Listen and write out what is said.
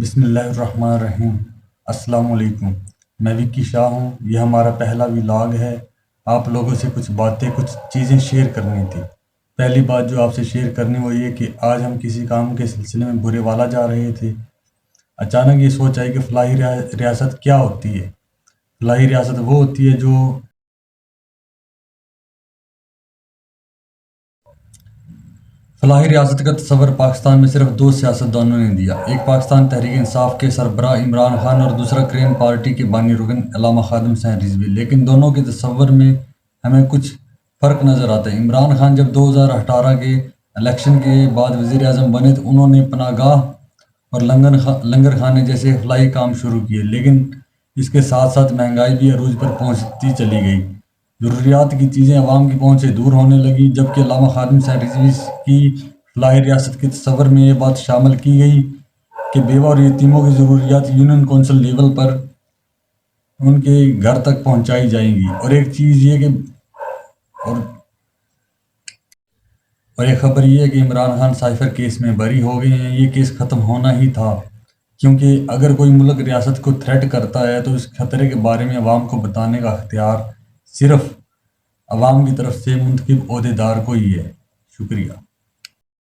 بسم اللہ الرحمن الرحیم۔ السلام علیکم۔ میں وکی شاہ ہوں۔ یہ ہمارا پہلا ولاگ ہے۔ آپ لوگوں سے کچھ باتیں کچھ چیزیں شیئر کرنی تھی۔ پہلی بات جو آپ سے شیئر کرنی وہ یہ کہ آج ہم کسی کام کے سلسلے میں برے والا جا رہے تھے۔ اچانک یہ سوچ آئی کہ فلاحی ریاست کیا ہوتی ہے۔ فلاحی ریاست وہ ہوتی ہے جو فلاحی ریاست کا تصور پاکستان میں صرف دو سیاستدانوں نے دیا، ایک پاکستان تحریک انصاف کے سربراہ عمران خان اور دوسرا گرین پارٹی کے بانی رکن علامہ خادم حسین رضوی۔ لیکن دونوں کے تصور میں ہمیں کچھ فرق نظر آتا ہے۔ عمران خان جب 2018 کے الیکشن کے بعد وزیر اعظم بنے تو انہوں نے پناہ گاہ اور لنگر خانے جیسے فلاحی کام شروع کیے، لیکن اس کے ساتھ ساتھ مہنگائی بھی عروج پر پہنچتی چلی گئی۔ ضروریات کی چیزیں عوام کی پہنچ سے دور ہونے لگی، جبکہ علامہ خادم حسین رضوی کی فلاحی ریاست کے تصور میں یہ بات شامل کی گئی کہ بیوہ اور یتیموں کی ضروریات یونین کونسل لیول پر ان کے گھر تک پہنچائی جائیں گی۔ اور ایک چیز یہ کہ اور ایک خبر یہ ہے کہ عمران خان سائفر کیس میں بری ہو گئے ہیں۔ یہ کیس ختم ہونا ہی تھا، کیونکہ اگر کوئی ملک ریاست کو تھریٹ کرتا ہے تو اس خطرے کے بارے میں عوام کو بتانے کا اختیار صرف عوام کی طرف سے منتخب عہدیدار کو ہی ہے۔ شکریہ۔